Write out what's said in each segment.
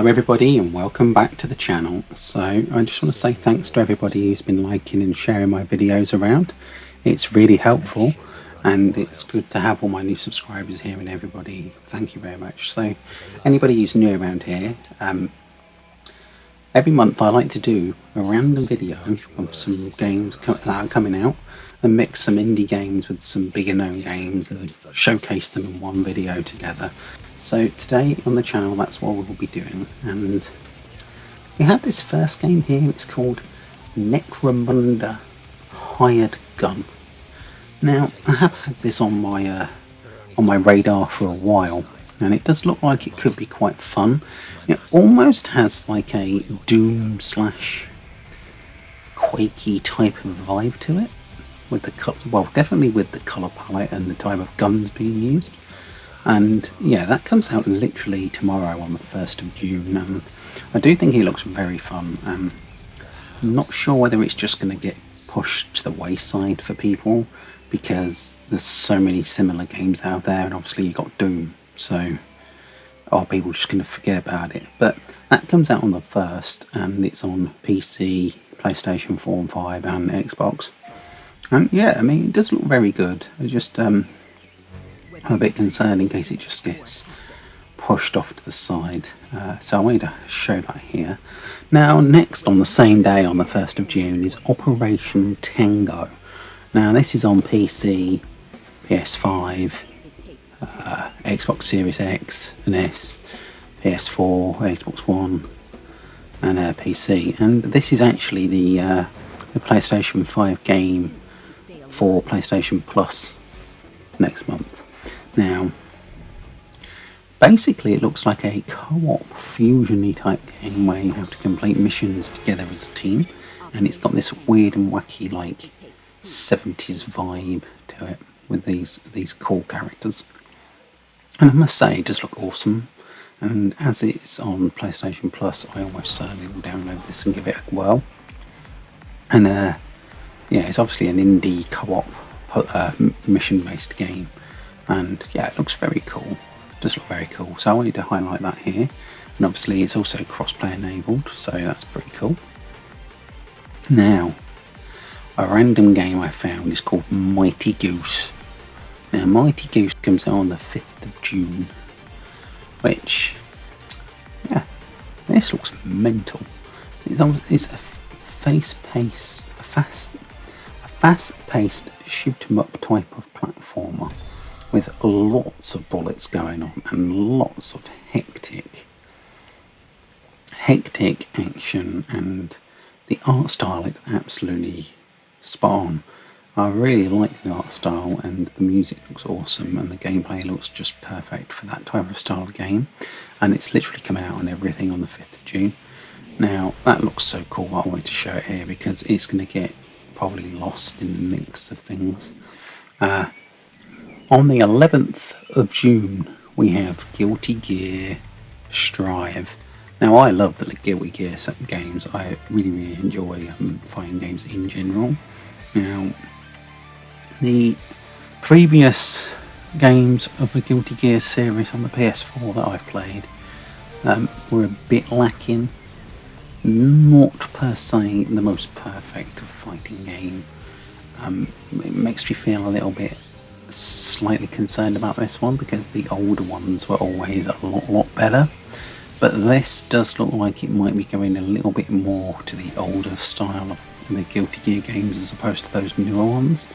Hello everybody and welcome back to the channel. So I just want to say thanks to everybody who's been liking and sharing my videos around. It's really helpful and it's good to have all my new subscribers here, and everybody, thank you very much. So anybody who's new around here, every month I like to do a random video of some games that are coming out and mix some indie games with some bigger known games and showcase them in one video together. So today on the channel, that's what we'll be doing, and we have this first game here. It's called Necromunda Hired Gun. Now I have had this on my radar for a while, and it does look like it could be quite fun. It almost has like a Doom slash Quakey type of vibe to it, with the definitely with the colour palette and the type of guns being used. And yeah, that comes out literally tomorrow on the 1st of June, and I do think it looks very fun. I'm not sure whether it's just going to get pushed to the wayside for people, because there's so many similar games out there, and obviously you got Doom, so are people just going to forget about it? But that comes out on the 1st, and it's on PC, PlayStation 4 and 5 and Xbox. And yeah, I mean, it does look very good. I just I'm a bit concerned in case it just gets pushed off to the side. So I wanted to show that here. Now next on the same day, on the 1st of June, is Operation Tango. Now this is on PC, PS5, Xbox Series X and S, PS4, Xbox One and PC. And this is actually the PlayStation 5 game for PlayStation Plus next month. Now, basically it looks like a co-op fusion-y type game where you have to complete missions together as a team, and it's got this weird and wacky like 70s vibe to it with these cool characters. And I must say, it does look awesome, and as it's on PlayStation Plus, I almost certainly will download this and give it a whirl. And yeah, it's obviously an indie co-op mission-based game. And yeah, it looks very cool. It does look very cool. So I wanted to highlight that here. And obviously it's also cross-play enabled, so that's pretty cool. Now, a random game I found is called Mighty Goose. Now Mighty Goose comes out on the 5th of June, which, yeah, this looks mental. It's a fast-paced shoot-'em-up type of platformer, with lots of bullets going on and lots of hectic action, and the art style is absolutely spot on. I really like the art style, and the music looks awesome, and the gameplay looks just perfect for that type of style of game. And it's literally coming out on everything on the 5th of June. Now that looks so cool, I wanted to show it here because it's going to get probably lost in the mix of things. On the 11th of June, we have Guilty Gear Strive. Now, I love the Guilty Gear games. I really enjoy fighting games in general. Now, the previous games of the Guilty Gear series on the PS4 that I've played were a bit lacking. Not per se the most perfect fighting game. It makes me feel a little bit slightly concerned about this one, because the older ones were always a lot better, but this does look like it might be going a little bit more to the older style of the Guilty Gear games as opposed to those newer ones.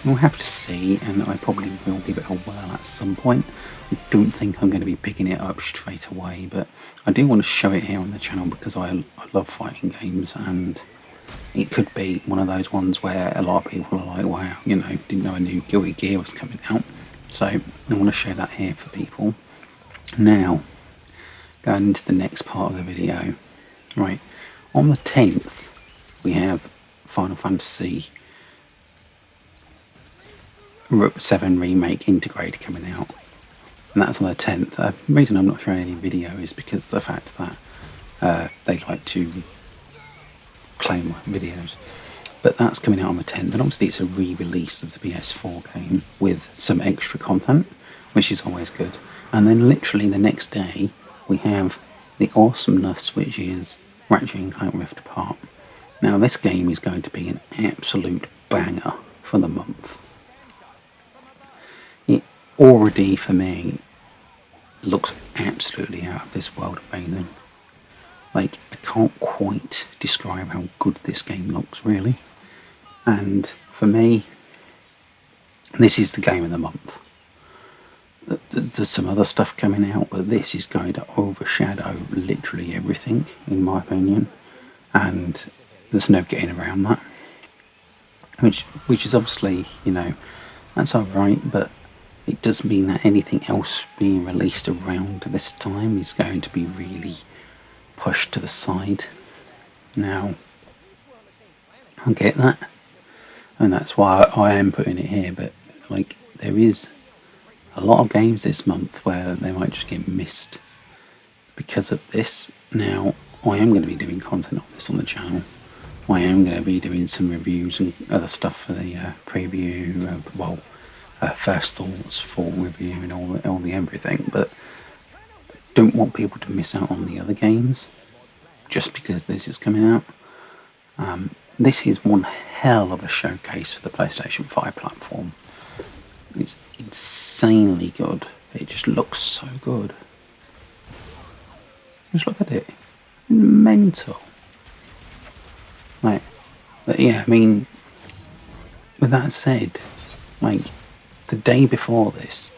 We'll have to see, and I probably will give it a whirl at some point. I don't think I'm going to be picking it up straight away, but I do want to show it here on the channel because I love fighting games, and it could be one of those ones where a lot of people are like, wow, you know, didn't know a new Guilty Gear was coming out. So I want to show that here for people. Now, going into the next part of the video. Right, on the 10th, we have Final Fantasy 7 Remake Intergrade coming out. And that's on the 10th. The reason I'm not showing any video is because of the fact that they like to claim my videos. But that's coming out on the 10th, and obviously it's a re-release of the PS4 game with some extra content, which is always good. And then literally the next day we have the awesomeness which is Ratchet & Clank Rift Apart. Now this game is going to be an absolute banger for the month. It already, for me, looks absolutely out of this world amazing. Like, I can't quite describe how good this game looks, really. And for me, this is the game of the month. There's some other stuff coming out, but this is going to overshadow literally everything, in my opinion. And there's no getting around that. Which is obviously, that's alright, but it does mean that anything else being released around this time is going to be really pushed to the side. Now, I get that, and that's why I am putting it here, but like, there is a lot of games this month where they might just get missed because of this. Now, I am going to be doing content on this on the channel. I am going to be doing some reviews and other stuff for the preview, first thoughts, full review, and all the everything, but don't want people to miss out on the other games just because this is coming out. This is one hell of a showcase for the PlayStation 5 platform. It's insanely good. It just looks so good. Just look at it. Mental. Like, but yeah, I mean, with that said, like, the day before this,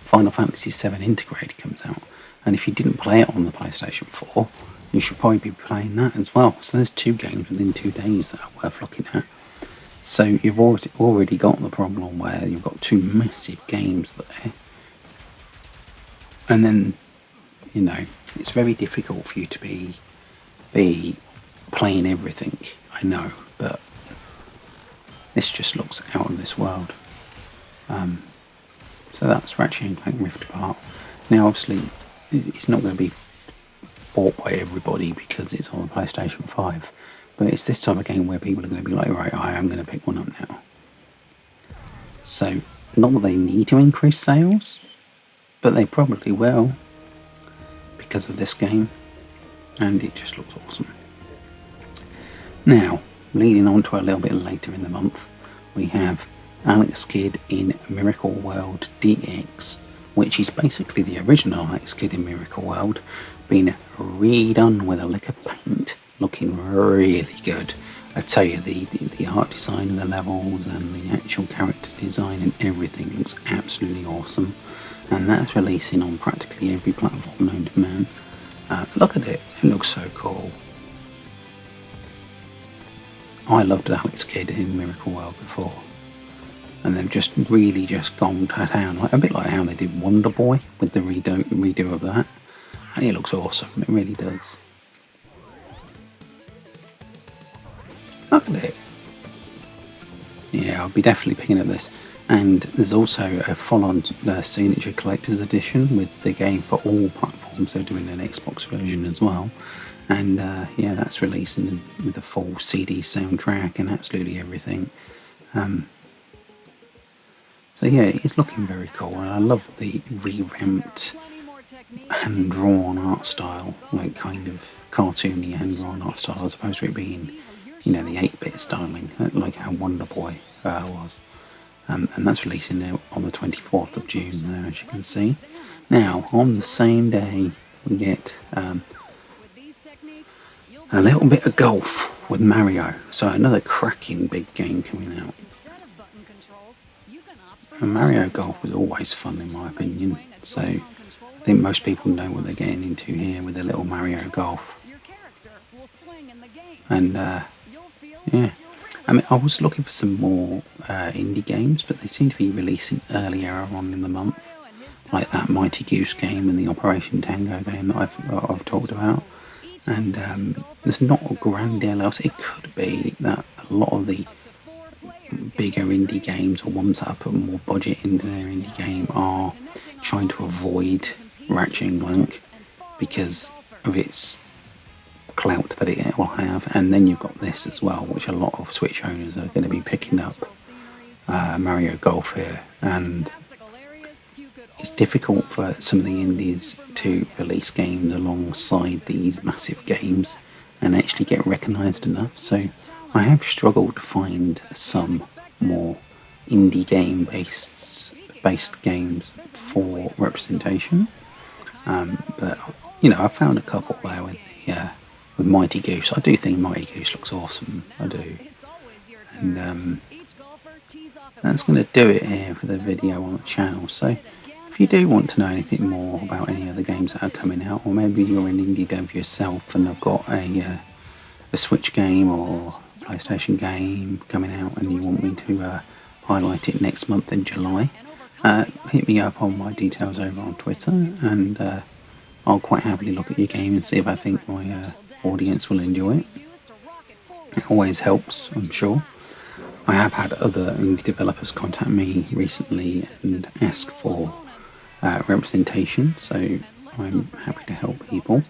Final Fantasy VII Intergrade comes out, and if you didn't play it on the PlayStation 4, you should probably be playing that as well. So there's 2 games within 2 days that are worth looking at. So you've already got the problem where you've got 2 massive games there, and then, it's very difficult for you to be playing everything, I know, but this just looks out of this world. So that's Ratchet & Clank Rift Apart. Now obviously it's not going to be bought by everybody because it's on the PlayStation 5, but it's this type of game where people are going to be like, right, I am going to pick one up now. So, not that they need to increase sales, but they probably will because of this game, and it just looks awesome. Now, leading on to a little bit later in the month, we have Alex Kidd in Miracle World DX, which is basically the original Alex Kidd in Miracle World, being redone with a lick of paint, looking really good. I tell you, the art design of the levels and the actual character design and everything looks absolutely awesome, and that's releasing on practically every platform known to man. Look at it, it looks so cool. I loved Alex Kidd in Miracle World before, and they've just really gone to town, like a bit like how they did Wonder Boy with the redo of that, and it looks awesome, it really does. Look at it. Yeah, I'll be definitely picking up this. And there's also a full-on Signature Collector's Edition with the game for all platforms. They're doing an Xbox version as well. And yeah, that's releasing with a full CD soundtrack and absolutely everything. So yeah, it's looking very cool, and I love the revamped hand-drawn art style, like kind of cartoony hand-drawn art style, as opposed to it being, the 8-bit styling, like how Wonder Boy was. And that's releasing now on the 24th of June there, as you can see. Now, on the same day, we get a little bit of golf with Mario. So another cracking big game coming out. And Mario Golf was always fun in my opinion. So I think most people know what they're getting into here with a little Mario Golf. And yeah. I mean, I was looking for some more indie games, but they seem to be releasing earlier on in the month, like that Mighty Goose game and the Operation Tango game that I've talked about. And there's not a grand deal else. It could be that a lot of the bigger indie games, or ones that are putting more budget into their indie game, are trying to avoid Ratchet & Clank because of its clout that it will have. And then you've got this as well, which a lot of Switch owners are going to be picking up, Mario Golf here, and it's difficult for some of the indies to release games alongside these massive games and actually get recognised enough. So I have struggled to find some more indie game based games for representation. But I found a couple there with Mighty Goose. I do think Mighty Goose looks awesome. I do. And that's going to do it here for the video on the channel. So if you do want to know anything more about any other games that are coming out, or maybe you're an indie dev yourself and have got a Switch game or PlayStation game coming out and you want me to highlight it next month in July, hit me up on my details over on Twitter, and I'll quite happily look at your game and see if I think my audience will enjoy it. It always helps, I'm sure. I have had other indie developers contact me recently and ask for representation, so I'm happy to help people.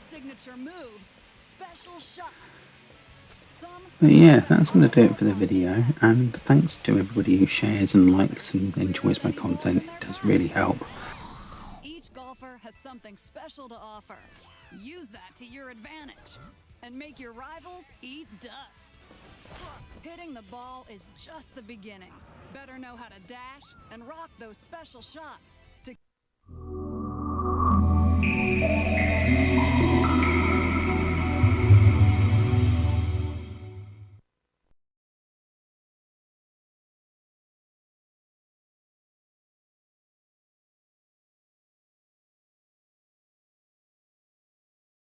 But yeah, that's going to do it for the video, and thanks to everybody who shares and likes and enjoys my content. It does really help. Each golfer has something special to offer. Use that to your advantage and make your rivals eat dust. Hitting the ball is just the beginning. Better know how to dash and rock those special shots